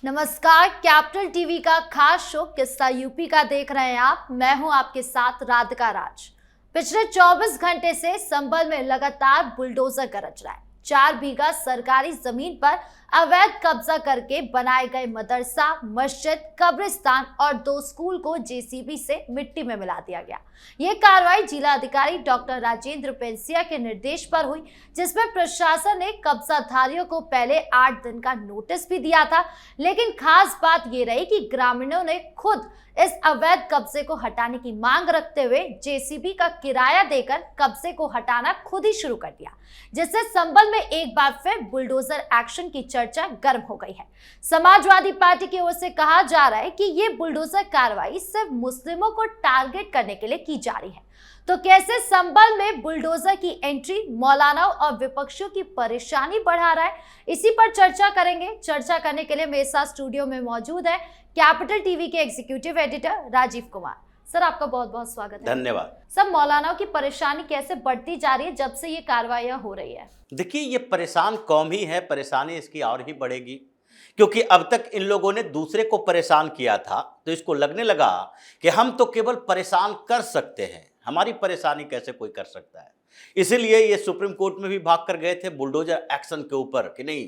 नमस्कार, capital TV का खास शो किस्सा यूपी का देख रहे हैं आप। मैं हूं आपके साथ राधिका राज। पिछले 24 घंटे से संभल में लगातार बुलडोजर गरज रहा है। 4 बीघा सरकारी जमीन पर अवैध कब्जा करके बनाए गए मदरसा, मस्जिद, कब्रिस्तान और 2 स्कूल को जेसीबी से मिट्टी में मिला दिया गया। ये कार्रवाई जिला अधिकारी डॉक्टर राजेंद्र पेंसिया के निर्देश पर हुई, जिसमें प्रशासन ने कब्जाधारियों को पहले 8 दिन का नोटिस भी दिया था। लेकिन खास बात ये रही कि ग्रामीणों ने खुद इस अवैध कब्जे को हटाने की मांग रखते हुए जेसीबी का किराया देकर कब्जे को हटाना खुद ही शुरू कर दिया, जिससे संभल में एक बार फिर बुलडोजर एक्शन की चर्चा गर्म हो गई है। समाजवादी पार्टी की ओर से कहा जा रहा है कि ये बुलडोजर कार्रवाई सिर्फ मुस्लिमों को टारगेट करने के लिए की जा रही है। तो कैसे संभल में बुलडोजर की एंट्री मौलानाओं और विपक्षियों की परेशानी बढ़ा रहा है, इसी पर चर्चा करेंगे। चर्चा करने के लिए मेरे साथ स्टूडियो में मौजूद है कैपिटल टीवी के executive editor Rajeev Kumar. Sir, आपका बहुत बहुत स्वागत है। धन्यवाद। सर, मौलानाओं की परेशानी कैसे बढ़ती जा रही है जब से ये कार्रवाइयां हो रही है? देखिए, ये परेशान कौम ही है, परेशानी इसकी और ही बढ़ेगी, क्योंकि अब तक इन लोगों ने दूसरे को परेशान किया था, तो इसको लगने लगा कि हम तो केवल परेशान कर सकते हैं, हमारी परेशानी कैसे कोई कर सकता है। इसीलिए ये सुप्रीम कोर्ट में भी भाग कर गए थे बुलडोजर एक्शन के ऊपर कि नहीं,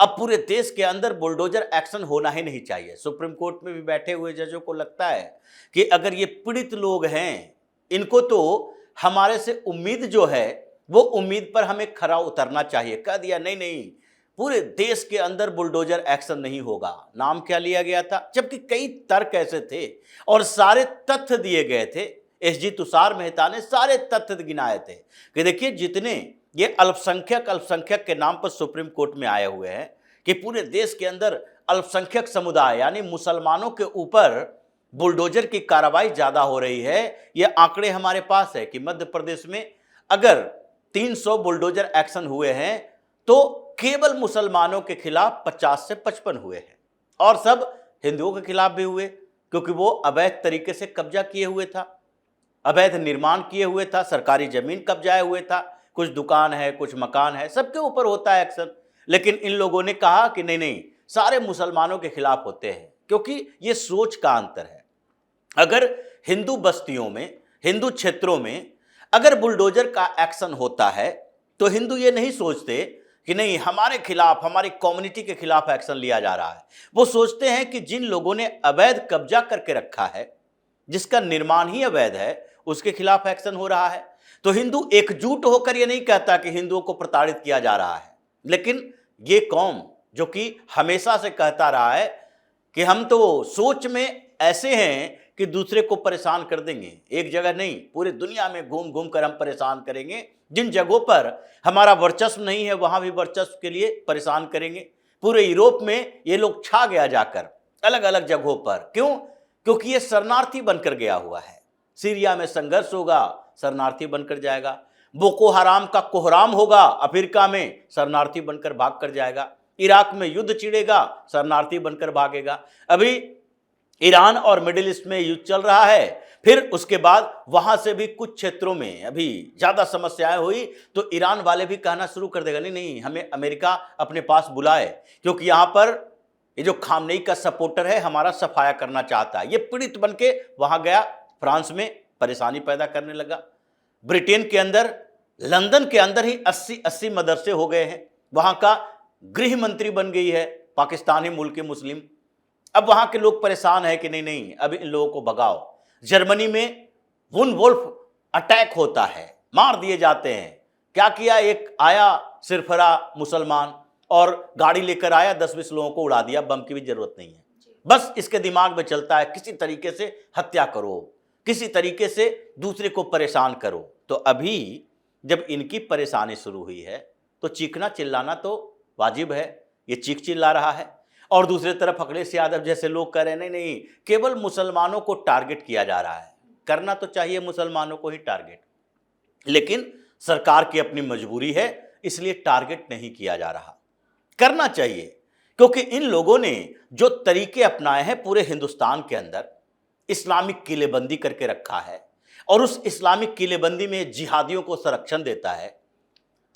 अब पूरे देश के अंदर बुलडोजर एक्शन होना ही नहीं चाहिए। सुप्रीम कोर्ट में भी बैठे हुए जजों को लगता है कि अगर ये पीड़ित लोग हैं, इनको तो हमारे से उम्मीद जो है वो उम्मीद पर हमें खरा उतरना चाहिए। कह दिया नहीं नहीं, पूरे देश के अंदर बुलडोजर एक्शन नहीं होगा। नाम क्या लिया गया था, जबकि कई तर्क ऐसे थे और सारे तथ्य दिए गए थे। एसजी तुषार मेहता ने सारे तथ्य गिनाए थे कि देखिए, जितने ये अल्पसंख्यक के नाम पर सुप्रीम कोर्ट में आए हुए हैं कि पूरे देश के अंदर अल्पसंख्यक समुदाय यानी मुसलमानों के ऊपर बुलडोजर की कार्रवाई ज्यादा हो रही है। ये आंकड़े हमारे पास है कि मध्य प्रदेश में अगर 300 बुलडोजर एक्शन हुए हैं तो केवल मुसलमानों के खिलाफ 50 से 55 हुए हैं, और सब हिंदुओं के खिलाफ भी हुए, क्योंकि वो अवैध तरीके से कब्जा किए हुए था, अवैध निर्माण किए हुए था, सरकारी जमीन कब्जाए हुए था, कुछ दुकान है, कुछ मकान है, सबके ऊपर होता है एक्शन। लेकिन इन लोगों ने कहा कि नहीं नहीं, सारे मुसलमानों के खिलाफ होते हैं, क्योंकि ये सोच का अंतर है। अगर हिंदू बस्तियों में, हिंदू क्षेत्रों में अगर बुलडोजर का एक्शन होता है तो हिंदू ये नहीं सोचते कि नहीं हमारे खिलाफ, हमारी कम्युनिटी के खिलाफ एक्शन लिया जा रहा है। वो सोचते हैं कि जिन लोगों ने अवैध कब्जा करके रखा है, जिसका निर्माण ही अवैध है, उसके खिलाफ एक्शन हो रहा है। तो हिंदू एकजुट होकर ये नहीं कहता कि हिंदुओं को प्रताड़ित किया जा रहा है, लेकिन ये कौम जो कि हमेशा से कहता रहा है कि हम तो सोच में ऐसे हैं कि दूसरे को परेशान कर देंगे, एक जगह नहीं पूरी दुनिया में घूम घूम कर हम परेशान करेंगे। जिन जगहों पर हमारा वर्चस्व नहीं है वहां भी वर्चस्व के लिए परेशान करेंगे। पूरे यूरोप में ये लोग छा गया जाकर अलग अलग जगहों पर। क्यों? क्योंकि ये शरणार्थी बनकर गया हुआ है। सीरिया में संघर्ष होगा, शरणार्थी बनकर जाएगा। बोको हराम का कोहराम होगा अफ्रीका में, शरणार्थी बनकर भाग कर जाएगा। इराक में युद्ध छिड़ेगा, शरणार्थी बनकर भागेगा। अभी ईरान और मिडिल ईस्ट में युद्ध चल रहा है, फिर उसके बाद वहां से भी कुछ क्षेत्रों में अभी ज्यादा समस्याएं हुई तो ईरान वाले भी कहना शुरू कर देगा नहीं नहीं, हमें अमेरिका अपने पास बुलाए, क्योंकि यहां पर ये जो खामनेई का सपोर्टर है हमारा सफाया करना चाहता है। ये पीड़ित बन के वहां गया, फ्रांस में परेशानी पैदा करने लगा। ब्रिटेन के अंदर, लंदन के अंदर ही 80 मदरसे हो गए हैं। वहां का गृह मंत्री बन गई है पाकिस्तानी मूल के मुस्लिम। अब वहां के लोग परेशान है कि नहीं नहीं, अब इन लोगों को भगाओ। जर्मनी में वुन वुल्फ अटैक होता है, मार दिए जाते हैं। क्या किया, एक आया सिरफरा मुसलमान और गाड़ी लेकर आया, 10-20 लोगों को उड़ा दिया। बम की भी जरूरत नहीं है, बस इसके दिमाग में चलता है किसी तरीके से हत्या करो, किसी तरीके से दूसरे को परेशान करो। तो अभी जब इनकी परेशानी शुरू हुई है तो चीखना चिल्लाना तो वाजिब है। ये चीख चिल्ला रहा है और दूसरी तरफ अखिलेश यादव जैसे लोग कह रहे हैं नहीं नहीं, केवल मुसलमानों को टारगेट किया जा रहा है। करना तो चाहिए मुसलमानों को ही टारगेट, लेकिन सरकार की अपनी मजबूरी है, इसलिए टारगेट नहीं किया जा रहा। करना चाहिए, क्योंकि इन लोगों ने जो तरीके अपनाए हैं पूरे हिंदुस्तान के अंदर, इस्लामिक किलेबंदी करके रखा है और उस इस्लामिक किलेबंदी में जिहादियों को संरक्षण देता है।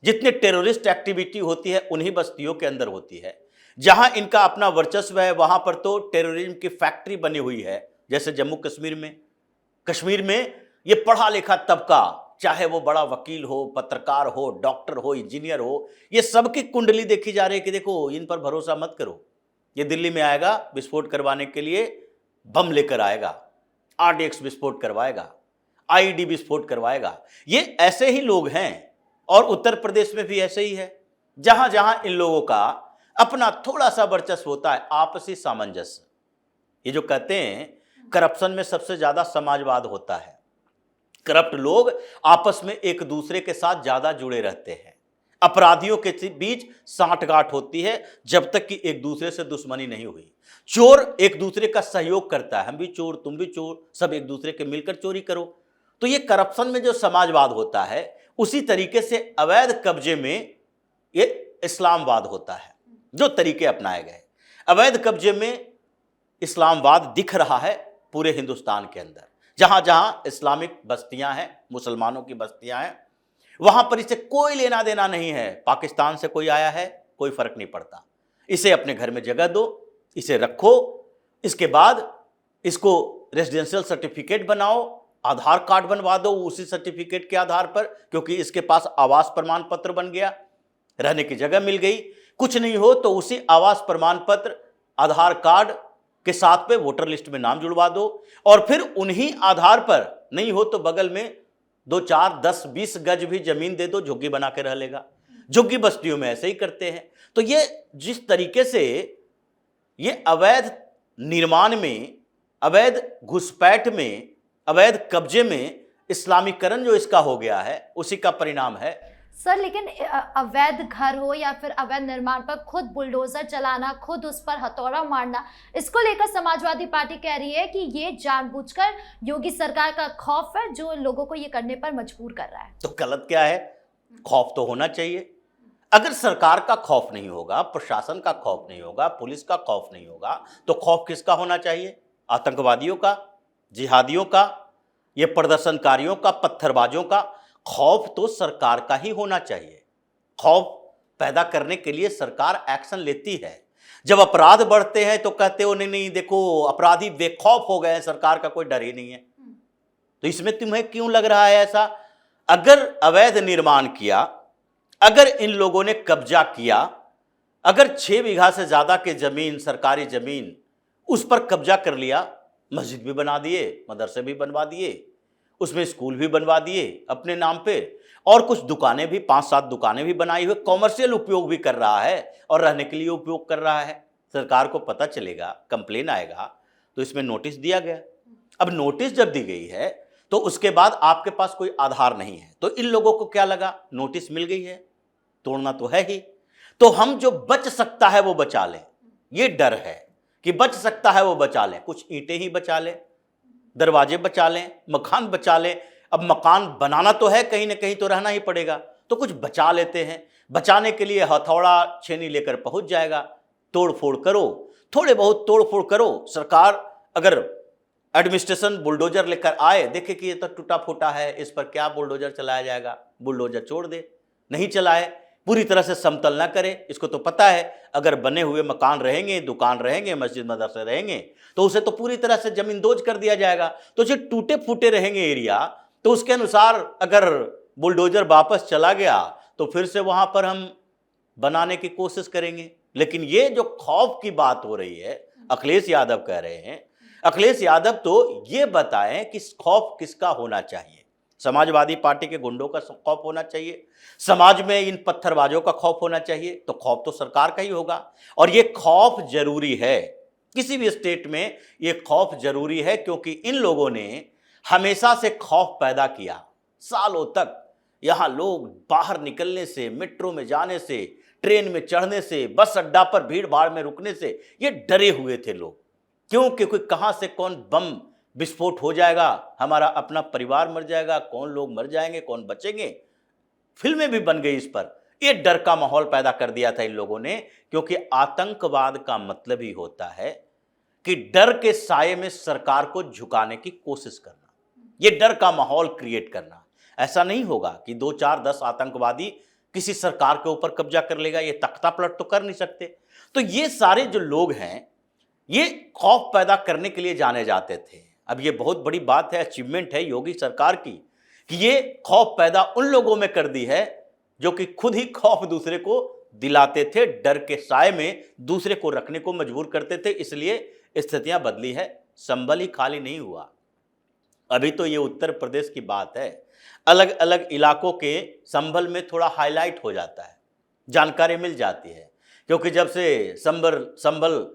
जितने टेररिस्ट एक्टिविटी होती है उन्हीं बस्तियों के अंदर होती है। जहां इनका अपना वर्चस्व है वहां पर तो टेररिज्म की फैक्ट्री बनी हुई है। जैसे जम्मू कश्मीर में ये पढ़ा लिखा तबका, चाहे वो बड़ा वकील हो, पत्रकार हो, डॉक्टर हो, इंजीनियर हो, ये सबकी कुंडली देखी जा रही है कि देखो इन पर भरोसा मत करो। ये दिल्ली में आएगा विस्फोट करवाने के लिए, बम लेकर आएगा, आरडीएक्स विस्फोट करवाएगा, आईईडी विस्फोट करवाएगा। ये ऐसे ही लोग हैं। और उत्तर प्रदेश में भी ऐसे ही है, जहां जहां इन लोगों का अपना थोड़ा सा वर्चस्व होता है, आपसी सामंजस्य। ये जो कहते हैं करप्शन में सबसे ज्यादा समाजवाद होता है। करप्ट लोग आपस में एक दूसरे के साथ ज्यादा जुड़े रहते हैं। अपराधियों के बीच सांठगांठ होती है जब तक कि एक दूसरे से दुश्मनी नहीं हुई। चोर एक दूसरे का सहयोग करता है, हम भी चोर तुम भी चोर, सब एक दूसरे के मिलकर चोरी करो। तो ये करप्शन में जो समाजवाद होता है, उसी तरीके से अवैध कब्जे में ये इस्लामवाद होता है। जो तरीके अपनाए गए, अवैध कब्जे में इस्लामवाद दिख रहा है पूरे हिंदुस्तान के अंदर। जहां जहां इस्लामिक बस्तियां हैं, मुसलमानों की बस्तियां हैं, वहां पर इसे कोई लेना देना नहीं है। पाकिस्तान से कोई आया है, कोई फर्क नहीं पड़ता। इसे अपने घर में जगह दो, इसे रखो, इसके बाद इसको रेजिडेंशियल सर्टिफिकेट बनाओ, आधार कार्ड बनवा दो उसी सर्टिफिकेट के आधार पर, क्योंकि इसके पास आवास प्रमाण पत्र बन गया, रहने की जगह मिल गई। कुछ नहीं हो तो उसी आवास प्रमाण पत्र, आधार कार्ड के साथ पे वोटर लिस्ट में नाम जुड़वा दो, और फिर उन्हीं आधार पर, नहीं हो तो बगल में 2, 4, 10, 20 गज भी जमीन दे दो, झुग्गी बना के रह लेगा। झुग्गी बस्तियों में ऐसे ही करते हैं। तो ये जिस तरीके से ये अवैध निर्माण में, अवैध घुसपैठ में, अवैध कब्जे में इस्लामीकरण जो इसका हो गया है, उसी का परिणाम है। सर लेकिन अवैध घर हो या फिर अवैध निर्माण पर खुद बुलडोजर चलाना, खुद उस पर हथौड़ा मारना, इसको लेकर समाजवादी पार्टी कह रही है कि ये जानबूझकर योगी सरकार का खौफ है जो लोगों को ये करने पर मजबूर कर रहा है। तो गलत क्या है? खौफ तो होना चाहिए। अगर सरकार का खौफ नहीं होगा, प्रशासन का खौफ नहीं होगा, पुलिस का खौफ नहीं होगा, तो खौफ किसका होना चाहिए? आतंकवादियों का, जिहादियों का, ये प्रदर्शनकारियों का, पत्थरबाजों का। खौफ तो सरकार का ही होना चाहिए। खौफ पैदा करने के लिए सरकार एक्शन लेती है। जब अपराध बढ़ते हैं तो कहते हो नहीं नहीं देखो अपराधी बेखौफ हो गए हैं, सरकार का कोई डर ही नहीं है। तो इसमें तुम्हें क्यों लग रहा है ऐसा? अगर अवैध निर्माण किया, अगर इन लोगों ने कब्जा किया, अगर 6 बीघा से ज्यादा के जमीन, सरकारी जमीन, उस पर कब्जा कर लिया, मस्जिद भी बना दिए, मदरसे भी बनवा दिए, उसमें स्कूल भी बनवा दिए अपने नाम पे, और कुछ दुकानें भी, 5-7 दुकानें भी बनाई हुई, कॉमर्शियल उपयोग भी कर रहा है और रहने के लिए उपयोग कर रहा है। सरकार को पता चलेगा, कंप्लेन आएगा, तो इसमें नोटिस दिया गया। अब नोटिस जब दी गई है तो उसके बाद आपके पास कोई आधार नहीं है, तो इन लोगों को क्या लगा, नोटिस मिल गई है, तोड़ना तो है ही, तो हम जो बच सकता है वो बचा लें। ये डर है कि बच सकता है वो बचा लें, कुछ ईंटें ही बचा लें, दरवाजे बचा लें, मकान बचा लें। अब मकान बनाना तो है, कहीं ना कहीं तो रहना ही पड़ेगा, तो कुछ बचा लेते हैं। बचाने के लिए हथौड़ा छेनी लेकर पहुंच जाएगा, तोड़ फोड़ करो, थोड़े बहुत तोड़ फोड़ करो। सरकार अगर एडमिनिस्ट्रेशन बुलडोजर लेकर आए, देखे कि ये तो टूटा फूटा है, इस पर क्या बुलडोजर चलाया जाएगा, बुलडोजर छोड़ दे, नहीं चलाए, पूरी तरह से समतल ना करे। इसको तो पता है अगर बने हुए मकान रहेंगे, दुकान रहेंगे, मस्जिद मदरसे रहेंगे, तो उसे तो पूरी तरह से जमींदोज कर दिया जाएगा। तो जो टूटे फूटे रहेंगे एरिया, तो उसके अनुसार अगर बुलडोजर वापस चला गया तो फिर से वहां पर हम बनाने की कोशिश करेंगे। लेकिन ये जो खौफ की बात हो रही है, अखिलेश यादव कह रहे हैं, अखिलेश यादव तो ये बताएं कि खौफ किसका होना चाहिए। समाजवादी पार्टी के गुंडों का खौफ होना चाहिए, समाज में इन पत्थरबाजों का खौफ होना चाहिए, तो खौफ तो सरकार का ही होगा। और ये खौफ जरूरी है, किसी भी स्टेट में ये खौफ जरूरी है, क्योंकि इन लोगों ने हमेशा से खौफ पैदा किया। सालों तक यहाँ लोग बाहर निकलने से, मेट्रो में जाने से, ट्रेन में चढ़ने से, बस अड्डा पर भीड़ भाड़ में रुकने से ये डरे हुए थे लोग। क्यों? क्योंकि कहाँ से कौन बम विस्फोट हो जाएगा, हमारा अपना परिवार मर जाएगा, कौन लोग मर जाएंगे, कौन बचेंगे। फिल्में भी बन गई इस पर। ये डर का माहौल पैदा कर दिया था इन लोगों ने, क्योंकि आतंकवाद का मतलब ही होता है कि डर के साये में सरकार को झुकाने की कोशिश करना, ये डर का माहौल क्रिएट करना। ऐसा नहीं होगा कि 2, 4, 10 आतंकवादी किसी सरकार के ऊपर कब्जा कर लेगा, ये तख्ता पलट तो कर नहीं सकते। तो ये सारे जो लोग हैं ये खौफ पैदा करने के लिए जाने जाते थे। अब ये बहुत बड़ी बात है, अचीवमेंट है योगी सरकार की कि ये खौफ पैदा उन लोगों में कर दी है जो कि खुद ही खौफ दूसरे को दिलाते थे, डर के साए में दूसरे को रखने को मजबूर करते थे। इसलिए स्थितियां बदली है, संभल ही खाली नहीं हुआ। अभी तो ये उत्तर प्रदेश की बात है, अलग अलग इलाकों के संभल में थोड़ा हाईलाइट हो जाता है, जानकारी मिल जाती है, क्योंकि जब से संभल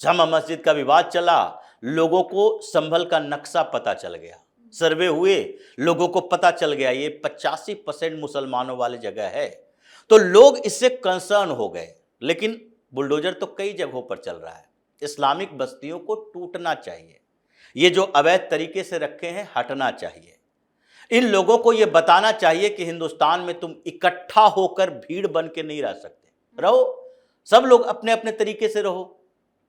जामा मस्जिद का विवाद चला, लोगों को संभल का नक्शा पता चल गया, सर्वे हुए, लोगों को पता चल गया ये 85% मुसलमानों वाली जगह है, तो लोग इससे कंसर्न हो गए। लेकिन बुलडोजर तो कई जगहों पर चल रहा है। इस्लामिक बस्तियों को टूटना चाहिए, ये जो अवैध तरीके से रखे हैं हटना चाहिए। इन लोगों को ये बताना चाहिए कि हिंदुस्तान में तुम इकट्ठा होकर भीड़ बन के नहीं रह सकते। रहो, सब लोग अपने अपने तरीके से रहो,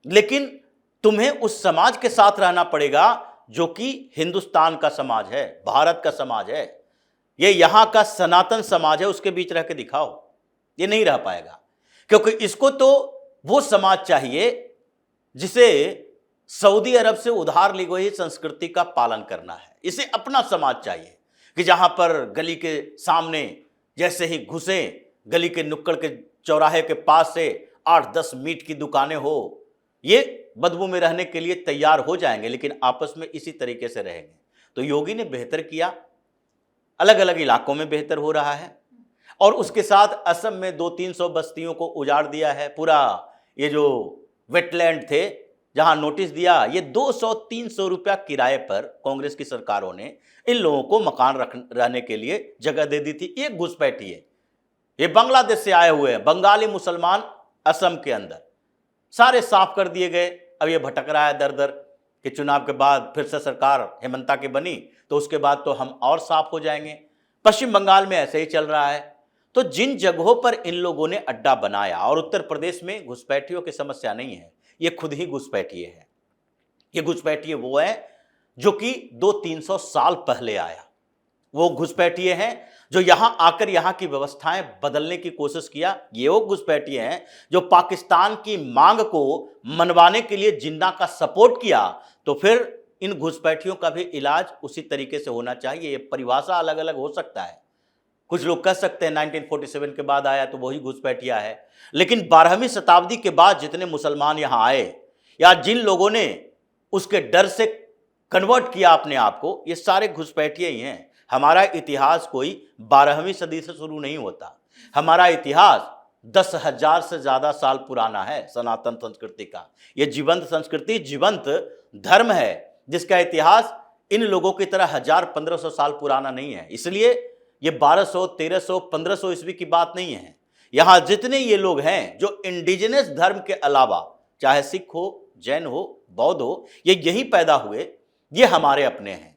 लेकिन तुम्हें उस समाज के साथ रहना पड़ेगा जो कि हिंदुस्तान का समाज है, भारत का समाज है, ये यहां का सनातन समाज है, उसके बीच रह के दिखाओ। ये नहीं रह पाएगा, क्योंकि इसको तो वो समाज चाहिए जिसे सऊदी अरब से उधार ली गई संस्कृति का पालन करना है। इसे अपना समाज चाहिए कि जहां पर गली के सामने जैसे ही घुसे, गली के नुक्कड़ के चौराहे के पास से 8-10 मीट की दुकानें हो, ये बदबू में रहने के लिए तैयार हो जाएंगे, लेकिन आपस में इसी तरीके से रहेंगे। तो योगी ने बेहतर किया, अलग अलग इलाकों में बेहतर हो रहा है, और उसके साथ असम में 200-300 बस्तियों को उजाड़ दिया है। पूरा ये जो वेटलैंड थे जहां नोटिस दिया, ये 200-300 रुपया किराए पर कांग्रेस की सरकारों ने इन लोगों को मकान रहने के लिए जगह दे दी थी। ये घुसपैठी है, ये बांग्लादेश से आए हुए हैं बंगाली मुसलमान, असम के अंदर सारे साफ कर दिए गए। अब ये भटक रहा है दर दर कि चुनाव के बाद फिर से सरकार हेमंता की बनी तो उसके बाद तो हम और साफ हो जाएंगे। पश्चिम बंगाल में ऐसे ही चल रहा है। तो जिन जगहों पर इन लोगों ने अड्डा बनाया, और उत्तर प्रदेश में घुसपैठियों की समस्या नहीं है, ये खुद ही घुसपैठिए है। ये घुसपैठिए वो है जो कि 200-300 साल पहले आया, वो घुसपैठिए हैं जो यहां आकर यहां की व्यवस्थाएं बदलने की कोशिश किया। ये वो घुसपैठिए हैं जो पाकिस्तान की मांग को मनवाने के लिए जिन्ना का सपोर्ट किया। तो फिर इन घुसपैठियों का भी इलाज उसी तरीके से होना चाहिए। ये परिभाषा अलग अलग हो सकता है, कुछ लोग कह सकते हैं 1947 के बाद आया तो वही घुसपैठिया है, लेकिन 12वीं शताब्दी के बाद जितने मुसलमान यहां आए या जिन लोगों ने उसके डर से कन्वर्ट किया अपने आप को, ये सारे घुसपैठिए ही हैं। हमारा इतिहास कोई 12वीं सदी से शुरू नहीं होता, हमारा इतिहास 10,000 से ज्यादा साल पुराना है। सनातन संस्कृति का ये जीवंत संस्कृति, जीवंत धर्म है, जिसका इतिहास इन लोगों की तरह 1000-1500 साल पुराना नहीं है। इसलिए ये 1200, 1300, 1500 ईस्वी की बात नहीं है। यहां जितने ये लोग हैं जो इंडिजिनस धर्म के अलावा, चाहे सिख हो, जैन हो, बौद्ध हो, ये यही पैदा हुए, ये हमारे अपने हैं।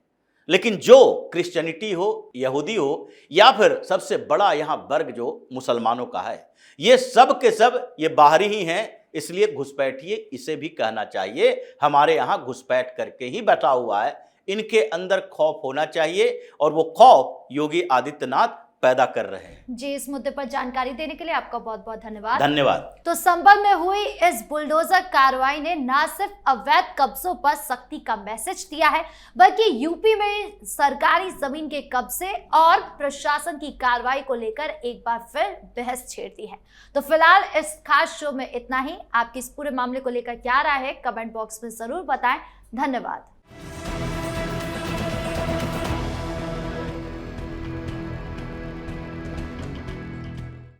लेकिन जो क्रिश्चियनिटी हो, यहूदी हो, या फिर सबसे बड़ा यहां वर्ग जो मुसलमानों का है, ये सब के सब ये बाहरी ही हैं। इसलिए घुसपैठिए इसे भी कहना चाहिए। हमारे यहां घुसपैठ करके ही बैठा हुआ है, इनके अंदर खौफ होना चाहिए, और वो खौफ योगी आदित्यनाथ पैदा कर रहे हैं। जी, इस मुद्दे पर जानकारी देने के लिए आपका बहुत बहुत धन्यवाद। धन्यवाद। तो संभल में हुई इस बुलडोजर कार्रवाई ने न सिर्फ अवैध कब्जों पर सख्ती का मैसेज दिया है, बल्कि यूपी में सरकारी जमीन के कब्जे और प्रशासन की कार्रवाई को लेकर एक बार फिर बहस छेड़ दी है। तो फिलहाल इस खास शो में इतना ही। आपकी इस पूरे मामले को लेकर क्या राय है, कमेंट बॉक्स में जरूर बताएं। धन्यवाद।